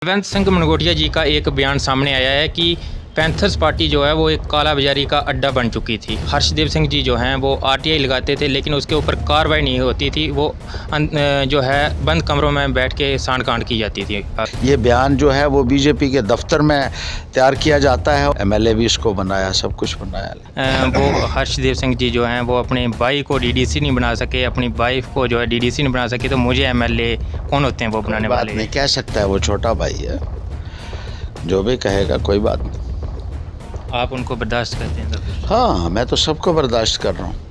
बलवंत सिंह मनगोटिया जी का एक बयान सामने आया है कि पैंथर्स पार्टी जो है वो एक काला बाजारी का अड्डा बन चुकी थी। हर्षदेव सिंह जी जो हैं वो आरटीआई लगाते थे, लेकिन उसके ऊपर कार्रवाई नहीं होती थी। वो जो है बंद कमरों में बैठ के सांड कांड की जाती थी। ये बयान जो है वो बीजेपी के दफ्तर में तैयार किया जाता है। एमएलए भी इसको बनाया, सब कुछ बनाया। वो हर्षदेव सिंह जी जो हैं वो अपने भाई को डीडीसी नहीं बना सके, अपनी वाइफ को जो है डीडीसी नहीं बना सके, तो मुझे एमएलए कौन होते हैं वो बनाने वाले? नहीं कह सकता है, वो छोटा भाई है, जो भी कहेगा कोई बात नहीं। आप उनको बर्दाश्त करते हैं सब कुछ? हाँ, मैं तो सबको बर्दाश्त कर रहा हूँ।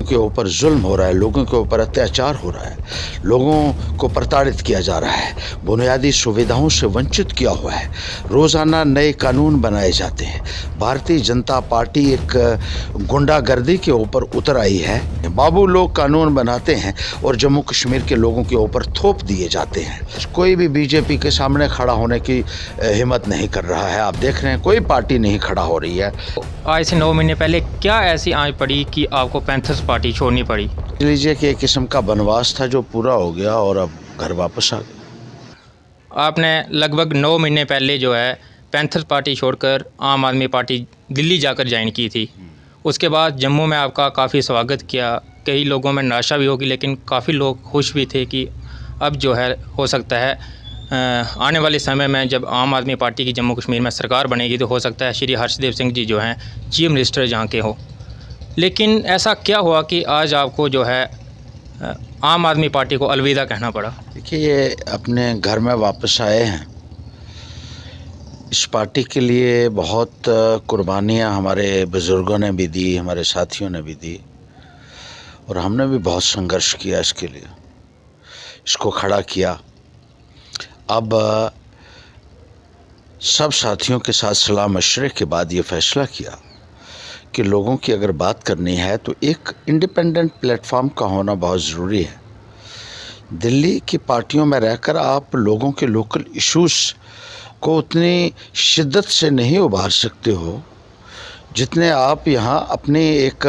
के ऊपर जुल्म हो रहा है, लोगों के ऊपर अत्याचार हो रहा है, लोगों को प्रताड़ित किया जा रहा है, बुनियादी सुविधाओं से वंचित किया हुआ है, रोज़ाना नए कानून बनाए जाते हैं। भारतीय जनता पार्टी एक गुंडागर्दी के ऊपर उतर आई है। बाबू लोग कानून बनाते हैं और जम्मू कश्मीर के लोगों के ऊपर थोप दिए जाते हैं। कोई भी बीजेपी के सामने खड़ा होने की हिम्मत नहीं कर रहा है। आप देख रहे हैं, कोई पार्टी नहीं खड़ा हो रही है। आज से 9 महीने पहले क्या ऐसी आंच पड़ी कि आपको पैंथर्स पार्टी छोड़नी पड़ी? लीजिए कि एक किस्म का बनवास था जो पूरा हो गया और अब घर वापस आ गया। आपने लगभग 9 महीने पहले जो है पैंथर्स पार्टी छोड़कर आम आदमी पार्टी दिल्ली जाकर ज्वाइन की थी। उसके बाद जम्मू में आपका काफ़ी स्वागत किया। कई लोगों में निराशा भी होगी, लेकिन काफ़ी लोग खुश भी थे कि अब जो है हो सकता है आने वाले समय में जब आम आदमी पार्टी की जम्मू कश्मीर में सरकार बनेगी तो हो सकता है श्री हर्षदेव सिंह जी जो हैं चीफ मिनिस्टर जहाँ के हो। लेकिन ऐसा क्या हुआ कि आज आपको जो है आम आदमी पार्टी को अलविदा कहना पड़ा? देखिए, ये अपने घर में वापस आए हैं। इस पार्टी के लिए बहुत कुर्बानियाँ हमारे बुज़ुर्गों ने भी दी, हमारे साथियों ने भी दी, और हमने भी बहुत संघर्ष किया इसके लिए, इसको खड़ा किया। अब सब साथियों के साथ सलाह मशवरे के बाद ये फैसला किया कि लोगों की अगर बात करनी है तो एक इंडिपेंडेंट प्लेटफॉर्म का होना बहुत ज़रूरी है। दिल्ली की पार्टियों में रहकर आप लोगों के लोकल इश्यूज़ को उतनी शिद्दत से नहीं उभार सकते हो जितने आप यहाँ अपनी एक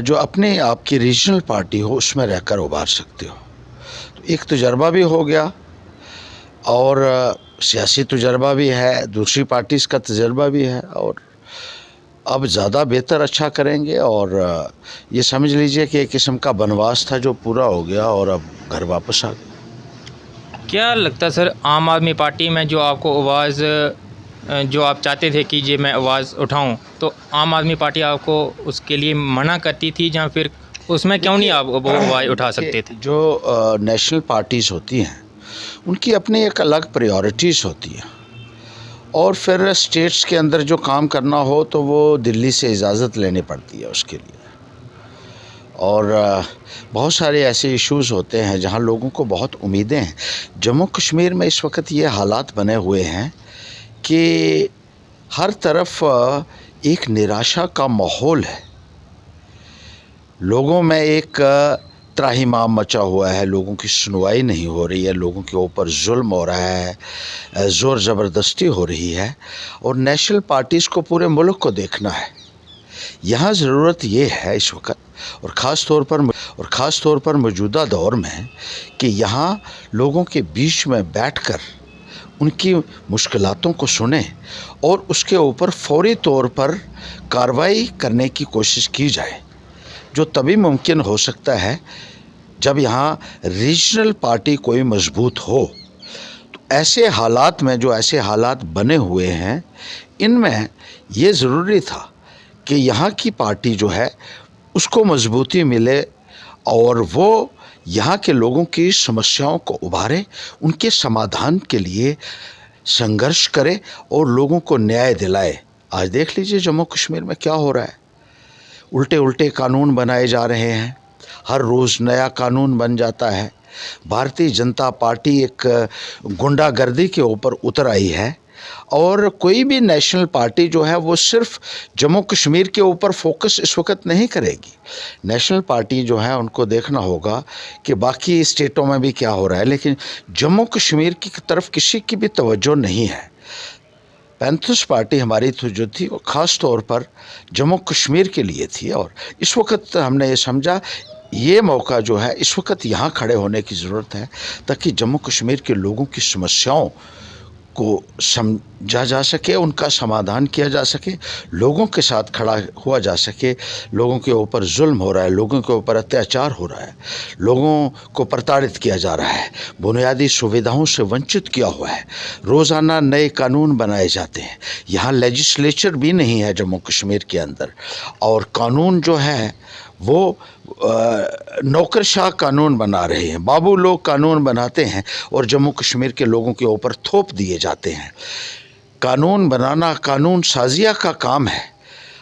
जो अपनी आपकी रीजनल पार्टी हो उसमें रहकर उभार सकते हो। तो एक तजर्बा भी हो गया और सियासी तजर्बा भी है, दूसरी पार्टीज़ का तजर्बा भी है, और अब ज़्यादा बेहतर अच्छा करेंगे। और ये समझ लीजिए कि एक किस्म का बनवास था जो पूरा हो गया और अब घर वापस आ गए। क्या लगता है सर, आम आदमी पार्टी में जो आपको आवाज़ जो आप चाहते थे कि ये मैं आवाज़ उठाऊं, तो आम आदमी पार्टी आपको उसके लिए मना करती थी, या फिर उसमें क्यों नहीं आप वो आवाज़ उठा सकते थे? जो नेशनल पार्टीज़ होती हैं उनकी अपनी एक अलग प्रायोरिटीज़ होती है, और फिर स्टेट्स के अंदर जो काम करना हो तो वो दिल्ली से इजाज़त लेनी पड़ती है उसके लिए। और बहुत सारे ऐसे इश्यूज़ होते हैं जहां लोगों को बहुत उम्मीदें हैं। जम्मू कश्मीर में इस वक्त ये हालात बने हुए हैं कि हर तरफ एक निराशा का माहौल है। लोगों में एक त्राहिमाम मचा हुआ है, लोगों की सुनवाई नहीं हो रही है, लोगों के ऊपर जुल्म हो रहा है, ज़ोर ज़बरदस्ती हो रही है, और नेशनल पार्टीज़ को पूरे मुल्क को देखना है। यहाँ ज़रूरत ये है इस वक्त, और ख़ास तौर पर मौजूदा दौर में, कि यहाँ लोगों के बीच में बैठकर उनकी मुश्किलातों को सुने और उसके ऊपर फौरी तौर पर कार्रवाई करने की कोशिश की जाए, जो तभी मुमकिन हो सकता है जब यहाँ रीजनल पार्टी कोई मजबूत हो। तो ऐसे हालात में, जो ऐसे हालात बने हुए हैं, इनमें ये ज़रूरी था कि यहाँ की पार्टी जो है उसको मजबूती मिले और वो यहाँ के लोगों की समस्याओं को उभारे, उनके समाधान के लिए संघर्ष करे और लोगों को न्याय दिलाए। आज देख लीजिए जम्मू कश्मीर में क्या हो रहा है। उल्टे उल्टे कानून बनाए जा रहे हैं, हर रोज़ नया कानून बन जाता है। भारतीय जनता पार्टी एक गुंडागर्दी के ऊपर उतर आई है, और कोई भी नेशनल पार्टी जो है वो सिर्फ जम्मू कश्मीर के ऊपर फोकस इस वक्त नहीं करेगी। नेशनल पार्टी जो है उनको देखना होगा कि बाकी स्टेटों में भी क्या हो रहा है, लेकिन जम्मू कश्मीर की तरफ किसी की भी तवज्जो नहीं है। पैंथर्स पार्टी हमारी जो थी वो ख़ास तौर पर जम्मू कश्मीर के लिए थी, और इस वक्त हमने ये समझा ये मौका जो है इस वक्त यहाँ खड़े होने की ज़रूरत है, ताकि जम्मू कश्मीर के लोगों की समस्याओं को समझा जा सके, उनका समाधान किया जा सके, लोगों के साथ खड़ा हुआ जा सके। लोगों के ऊपर जुल्म हो रहा है, लोगों के ऊपर अत्याचार हो रहा है, लोगों को प्रताड़ित किया जा रहा है, बुनियादी सुविधाओं से वंचित किया हुआ है, रोज़ाना नए कानून बनाए जाते हैं। यहाँ लेजिस्लेचर भी नहीं है जम्मू कश्मीर के अंदर, और कानून जो है वो नौकरशाह कानून बना रहे हैं, बाबू लोग कानून बनाते हैं और जम्मू कश्मीर के लोगों के ऊपर थोप दिए जाते हैं। कानून बनाना, कानून साजिया का काम है।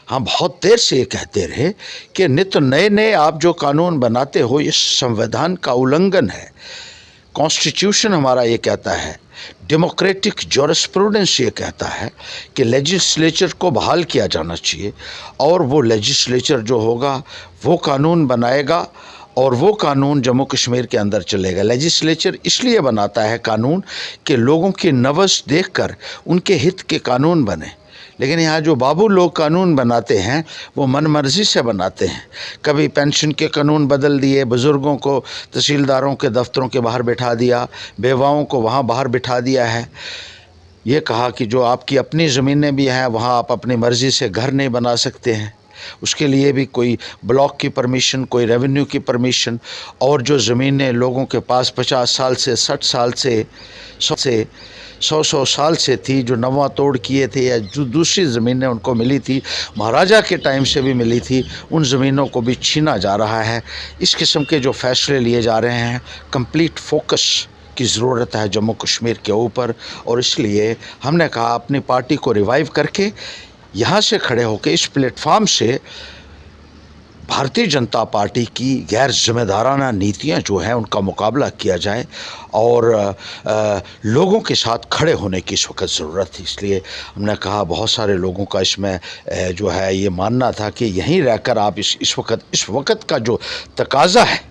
हम बहुत देर से ये कहते रहे कि नित्य नए नए आप जो कानून बनाते हो ये संविधान का उल्लंघन है। कॉन्स्टिट्यूशन हमारा ये कहता है, डेमोक्रेटिक जूरिस्प्रूडेंस ये कहता है कि लेजिस्लेचर को बहाल किया जाना चाहिए, और वो लेजिस्लेचर जो होगा वो कानून बनाएगा और वो कानून जम्मू कश्मीर के अंदर चलेगा। लेजिस्लेचर इसलिए बनाता है कानून कि लोगों की नब्ज़ देखकर उनके हित के कानून बने, लेकिन यहाँ जो बाबू लोग कानून बनाते हैं वो मनमर्जी से बनाते हैं। कभी पेंशन के कानून बदल दिए, बुज़ुर्गों को तहसीलदारों के दफ्तरों के बाहर बिठा दिया, बेवाओं को वहाँ बाहर बिठा दिया है। ये कहा कि जो आपकी अपनी ज़मीनें भी हैं वहाँ आप अपनी मर्ज़ी से घर नहीं बना सकते हैं, उसके लिए भी कोई ब्लॉक की परमिशन, कोई रेवेन्यू की परमिशन। और जो ज़मीनें लोगों के पास 50 साल से 60 साल से 100 साल से थी, जो नवा तोड़ किए थे या जो दूसरी ज़मीनें उनको मिली थी, महाराजा के टाइम से भी मिली थी, उन ज़मीनों को भी छीना जा रहा है। इस किस्म के जो फ़ैसले लिए जा रहे हैं, कंप्लीट फोकस की ज़रूरत है जम्मू कश्मीर के ऊपर। और इसलिए हमने कहा अपनी पार्टी को रिवाइव करके यहाँ से खड़े होकर इस प्लेटफार्म से भारतीय जनता पार्टी की गैर जिम्मेदाराना नीतियाँ जो हैं उनका मुकाबला किया जाए, और लोगों के साथ खड़े होने की इस वक्त ज़रूरत थी। इसलिए हमने कहा, बहुत सारे लोगों का इसमें जो है ये मानना था कि यहीं रहकर आप इस वक्त का जो तकाज़ा है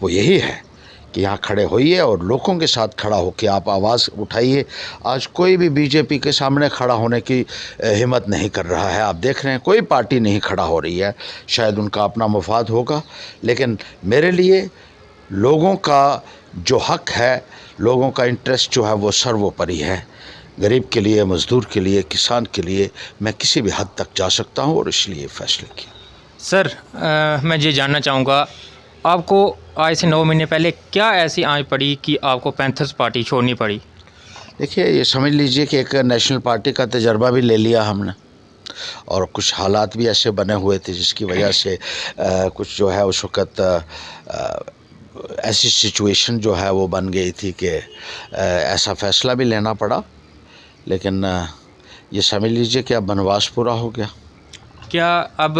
वो यही है कि यहाँ खड़े होइए और लोगों के साथ खड़ा होकर आप आवाज़ उठाइए। आज कोई भी बीजेपी के सामने खड़ा होने की हिम्मत नहीं कर रहा है। आप देख रहे हैं कोई पार्टी नहीं खड़ा हो रही है, शायद उनका अपना मफाद होगा, लेकिन मेरे लिए लोगों का जो हक है, लोगों का इंटरेस्ट जो है वो सर्वोपरि है। गरीब के लिए, मज़दूर के लिए, किसान के लिए मैं किसी भी हद तक जा सकता हूँ, और इसलिए फ़ैसले किया। सर, मैं ये जानना चाहूँगा, आपको आज से 9 महीने पहले क्या ऐसी आंच पड़ी कि आपको पैंथर्स पार्टी छोड़नी पड़ी? देखिए, ये समझ लीजिए कि एक नेशनल पार्टी का तजर्बा भी ले लिया हमने, और कुछ हालात भी ऐसे बने हुए थे जिसकी वजह से कुछ जो है उस वक़्त ऐसी सिचुएशन जो है वो बन गई थी कि ऐसा फ़ैसला भी लेना पड़ा। लेकिन ये समझ लीजिए कि अब वनवास पूरा हो गया। क्या अब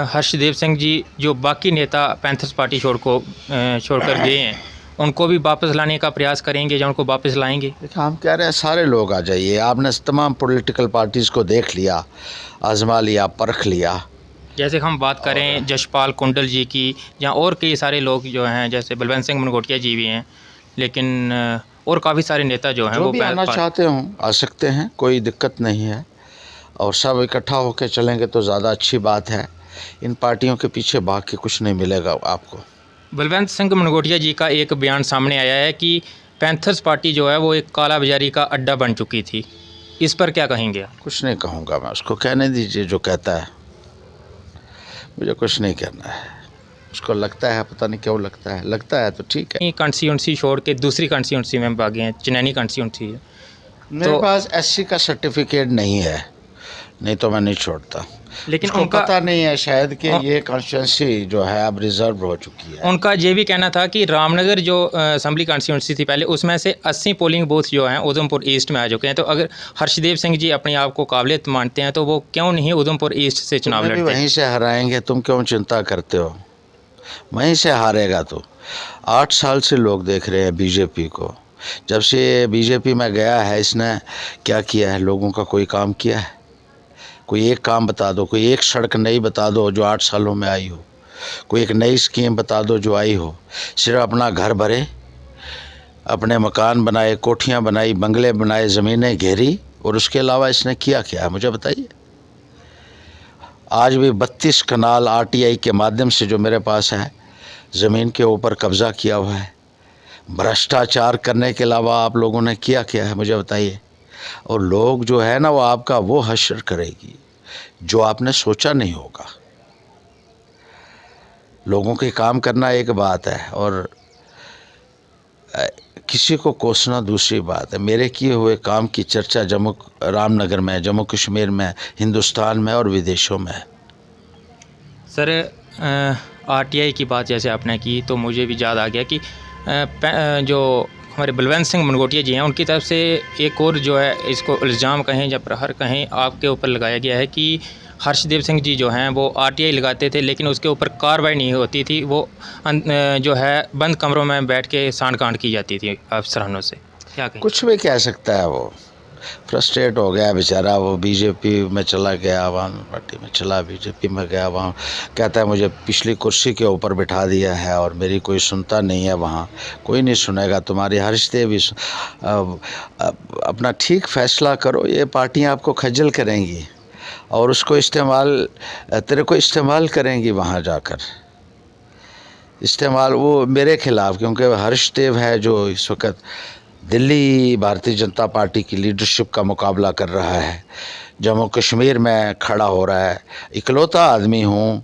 हर्षदेव सिंह जी जो बाकी नेता पैंथर्स पार्टी छोड़कर गए हैं, उनको भी वापस लाने का प्रयास करेंगे या उनको वापस लाएंगे? देखिए, हम कह रहे हैं सारे लोग आ जाइए। आपने तमाम पॉलिटिकल पार्टीज़ को देख लिया, आजमा लिया, परख लिया। जैसे हम बात करें जशपाल कुंडल जी की, या और कई सारे लोग जो हैं, जैसे बलवंत सिंह मनगोटिया जी भी हैं, लेकिन और काफ़ी सारे नेता जो हैं जो वो भी आना चाहते हों आ सकते हैं, कोई दिक्कत नहीं है, और सब इकट्ठा होकर चलेंगे तो ज़्यादा अच्छी बात है। इन पार्टियों के पीछे भाग के कुछ नहीं मिलेगा आपको। बलवंत सिंह मनगोटिया जी का एक बयान सामने आया है कि पैंथर्स पार्टी जो है वो एक काला बाजारी का अड्डा बन चुकी थी, इस पर क्या कहेंगे आप? कुछ नहीं कहूँगा मैं, उसको कहने दीजिए जो कहता है, मुझे कुछ नहीं कहना है। उसको लगता है, पता नहीं क्यों लगता है तो ठीक है। कॉन्स्टिट्यूंसी छोड़ के दूसरी कॉन्स्टिट्यूंसी में भागे हैं, चनैनी कॉन्स्टिट्यूंसी है। मेरे पास एससी का सर्टिफिकेट नहीं है, नहीं तो मैं नहीं छोड़ता। लेकिन उसको उनका पता नहीं है शायद कि ये कॉन्स्टिट्यूंसी जो है अब रिजर्व हो चुकी है। उनका ये भी कहना था कि रामनगर जो असम्बली कॉन्स्टिट्यूंसी थी पहले, उसमें से 80 पोलिंग बूथ जो हैं उधमपुर ईस्ट में आ चुके हैं। तो अगर हर्षदेव सिंह जी अपने आप को काबिलियत मानते हैं तो वो क्यों नहीं उधमपुर ईस्ट से चुनाव लड़ते? वहीं से हराएंगे, तुम क्यों चिंता करते हो? वहीं से हारेगा। तो 8 साल से लोग देख रहे हैं बीजेपी को। जब से बीजेपी में गया है, इसने क्या किया है? लोगों का कोई काम किया है? कोई एक काम बता दो, कोई एक सड़क नई बता दो जो 8 सालों में आई हो, कोई एक नई स्कीम बता दो जो आई हो। सिर्फ अपना घर भरे, अपने मकान बनाए, कोठियाँ बनाई, बंगले बनाए, ज़मीनें घेरी, और उसके अलावा इसने किया क्या है मुझे बताइए। आज भी 32 कनाल आरटीआई के माध्यम से जो मेरे पास है ज़मीन के ऊपर कब्ज़ा किया हुआ है। भ्रष्टाचार करने के अलावा आप लोगों ने किया क्या है मुझे बताइए। और लोग जो है ना वो आपका वो हश्र करेगी जो आपने सोचा नहीं होगा। लोगों के काम करना एक बात है और किसी को कोसना दूसरी बात है। मेरे किए हुए काम की चर्चा रामनगर में, जम्मू कश्मीर में, हिंदुस्तान में और विदेशों में है। सर आरटीआई की बात जैसे आपने की तो मुझे भी याद आ गया कि जो हमारे बलवंत सिंह मनगोटिया जी हैं उनकी तरफ से एक और जो है इसको इल्ज़ाम कहें या प्रहर कहें आपके ऊपर लगाया गया है कि हर्षदेव सिंह जी जो हैं वो आरटीआई लगाते थे लेकिन उसके ऊपर कार्रवाई नहीं होती थी, वो जो है बंद कमरों में बैठ के सांड कांड की जाती थी अफसरानों से। क्या कहें? कुछ भी कह सकता है वो, फ्रस्ट्रेट हो गया बेचारा। वो बीजेपी में चला गया, आवाम पार्टी में चला, बीजेपी में गया, वहाँ कहता है मुझे पिछली कुर्सी के ऊपर बिठा दिया है और मेरी कोई सुनता नहीं है। वहाँ कोई नहीं सुनेगा तुम्हारी। हर्षदेव भी अपना ठीक फैसला करो, ये पार्टियाँ आपको खज्जल करेंगी और उसको तेरे को इस्तेमाल करेंगी वहाँ जाकर। इस्तेमाल वो मेरे खिलाफ, क्योंकि हर्षदेव है जो इस वक्त दिल्ली भारतीय जनता पार्टी की लीडरशिप का मुकाबला कर रहा है, जम्मू कश्मीर में खड़ा हो रहा है। इकलौता आदमी हूँ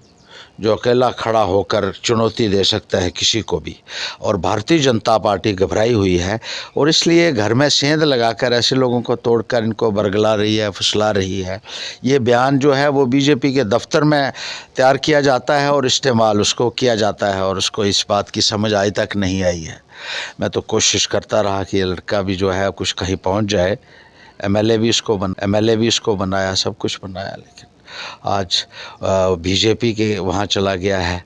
जो अकेला खड़ा होकर चुनौती दे सकता है किसी को भी। और भारतीय जनता पार्टी घबराई हुई है और इसलिए घर में सेंध लगाकर ऐसे लोगों को तोड़कर इनको बरगला रही है, फुसला रही है। ये बयान जो है वो बीजेपी के दफ्तर में तैयार किया जाता है और इस्तेमाल उसको किया जाता है और उसको इस बात की समझ आज तक नहीं आई है। मैं तो कोशिश करता रहा कि ये लड़का भी जो है कुछ कहीं पहुंच जाए। एमएलए भी इसको बनाया, सब कुछ बनाया, लेकिन आज बीजेपी के वहाँ चला गया है।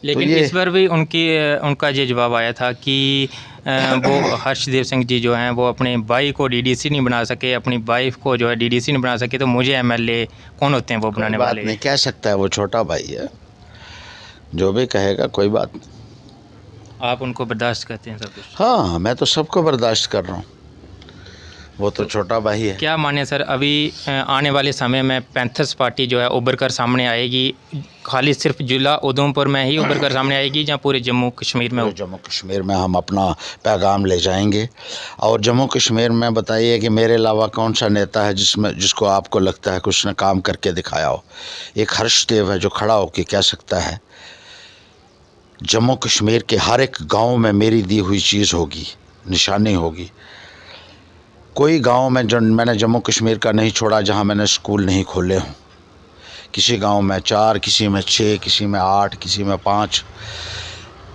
लेकिन तो इस पर भी उनका ये जवाब आया था कि वो हर्षदेव सिंह जी जो हैं वो अपने भाई को डीडीसी नहीं बना सके, अपनी वाइफ को जो है डीडीसी नहीं बना सके, तो मुझे एमएलए कौन होते हैं वो बनाने वाले? बात नहीं कह सकता है, वो छोटा भाई है, जो भी कहेगा कोई बात नहीं। आप उनको बर्दाश्त करते हैं सब कुछ? हाँ, मैं तो सबको बर्दाश्त कर रहा हूँ, वो तो छोटा भाई है। क्या माने सर, अभी आने वाले समय में पैंथर्स पार्टी जो है उभर कर सामने आएगी, खाली सिर्फ जिला उधमपुर में ही उभर कर सामने आएगी या पूरे जम्मू कश्मीर में? जम्मू कश्मीर में हम अपना पैगाम ले जाएंगे। और जम्मू कश्मीर में बताइए कि मेरे अलावा कौन सा नेता है जिसको आपको लगता है कि उसने काम करके दिखाया हो? एक हर्षदेव है जो खड़ा होकर कह सकता है जम्मू कश्मीर के हर एक गांव में मेरी दी हुई चीज़ होगी, निशानी होगी। कोई गांव में जो मैंने जम्मू कश्मीर का नहीं छोड़ा जहां मैंने स्कूल नहीं खोले हों। किसी गांव में 4, किसी में 6, किसी में 8, किसी में 5।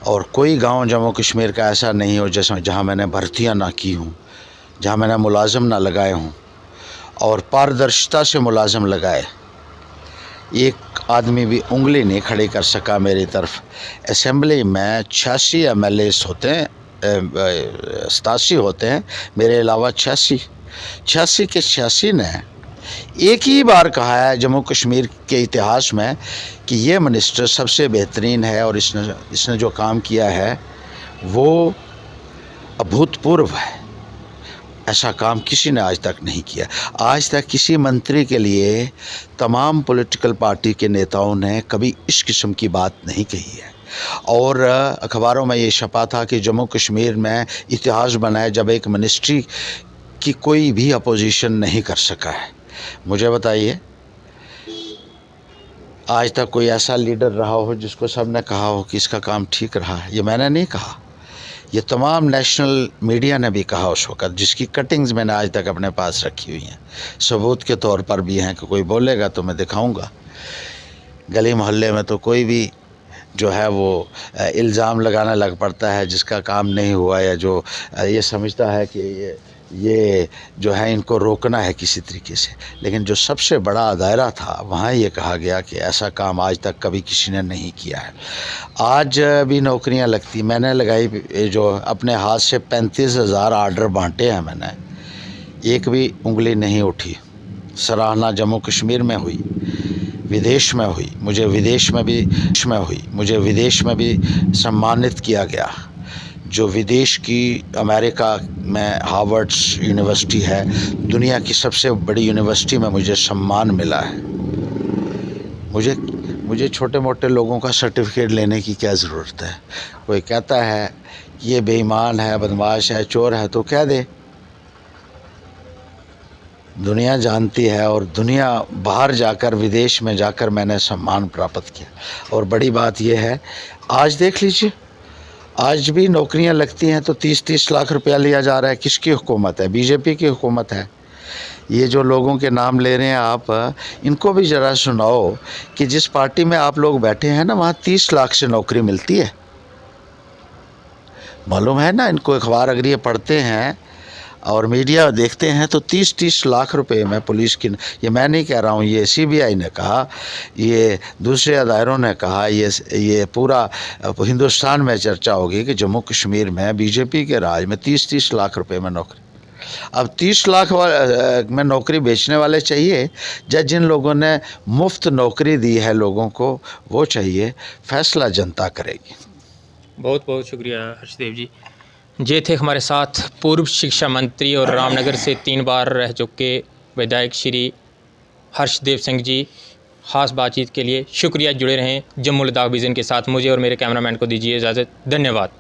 और कोई गांव जम्मू कश्मीर का ऐसा नहीं हो जहां मैंने भर्तियां ना की हों, जहां मैंने मुलाजिम ना लगाए हों और पारदर्शिता से मुलाजिम लगाए। एक आदमी भी उंगली नहीं खड़ी कर सका मेरी तरफ। असेंबली में 86 एमएलएस होते हैं, 87 होते हैं, मेरे अलावा 86 के 86 ने एक ही बार कहा है जम्मू कश्मीर के इतिहास में कि ये मिनिस्टर सबसे बेहतरीन है और इसने जो काम किया है वो अभूतपूर्व है। ऐसा काम किसी ने आज तक नहीं किया। आज तक किसी मंत्री के लिए तमाम पॉलिटिकल पार्टी के नेताओं ने कभी इस किस्म की बात नहीं कही है। और अखबारों में ये छपा था कि जम्मू कश्मीर में इतिहास बना है जब एक मिनिस्ट्री की कोई भी अपोजिशन नहीं कर सका है। मुझे बताइए आज तक कोई ऐसा लीडर रहा हो जिसको सब ने कहा हो कि इसका काम ठीक रहा है? ये मैंने नहीं कहा, ये तमाम नेशनल मीडिया ने भी कहा उस वक़्त, जिसकी कटिंग्स मैंने आज तक अपने पास रखी हुई हैं, सबूत के तौर पर भी हैं कि कोई बोलेगा तो मैं दिखाऊंगा। गली मोहल्ले में तो कोई भी जो है वो इल्ज़ाम लगाने लग पड़ता है जिसका काम नहीं हुआ या जो ये समझता है कि ये जो है इनको रोकना है किसी तरीके से। लेकिन जो सबसे बड़ा दायरा था वहाँ ये कहा गया कि ऐसा काम आज तक कभी किसी ने नहीं किया है। आज भी नौकरियाँ लगती, मैंने लगाई जो अपने हाथ से 35,000 आर्डर बांटे हैं मैंने, एक भी उंगली नहीं उठी। सराहना जम्मू कश्मीर में हुई, विदेश में हुई, मुझे विदेश में भी सम्मानित किया गया। जो विदेश की अमेरिका में हार्वर्ड यूनिवर्सिटी है, दुनिया की सबसे बड़ी यूनिवर्सिटी में मुझे सम्मान मिला है। मुझे छोटे मोटे लोगों का सर्टिफिकेट लेने की क्या ज़रूरत है। कोई कहता है कि ये बेईमान है, बदमाश है, चोर है, तो कह दे। दुनिया जानती है, और दुनिया बाहर जाकर, विदेश में जाकर मैंने सम्मान प्राप्त किया। और बड़ी बात यह है, आज देख लीजिए, आज भी नौकरियां लगती हैं तो 30-30 लाख रुपया लिया जा रहा है। किसकी हुकूमत है? बीजेपी की हुकूमत है। ये जो लोगों के नाम ले रहे हैं आप, इनको भी ज़रा सुनाओ कि जिस पार्टी में आप लोग बैठे हैं ना, वहाँ 30 लाख से नौकरी मिलती है। मालूम है ना इनको। अखबार अगर ये पढ़ते हैं और मीडिया देखते हैं तो 30-30 लाख रुपए में पुलिस की, ये मैं नहीं कह रहा हूँ, ये CBI ने कहा, ये दूसरे अदारों ने कहा, ये पूरा हिंदुस्तान में चर्चा होगी कि जम्मू कश्मीर में बीजेपी के राज में 30-30 लाख रुपए में नौकरी। अब 30 लाख में नौकरी बेचने वाले चाहिए, या जिन लोगों ने मुफ्त नौकरी दी है लोगों को, वो चाहिए। फैसला जनता करेगी। बहुत बहुत शुक्रिया हर्षदेव जी। ये थे हमारे साथ पूर्व शिक्षा मंत्री और रामनगर से 3 बार रह चुके विधायक श्री हर्षदेव सिंह जी। ख़ास बातचीत के लिए शुक्रिया। जुड़े रहें जम्मू लद्दाख विज़न के साथ। मुझे और मेरे कैमरामैन को दीजिए इजाज़त। धन्यवाद।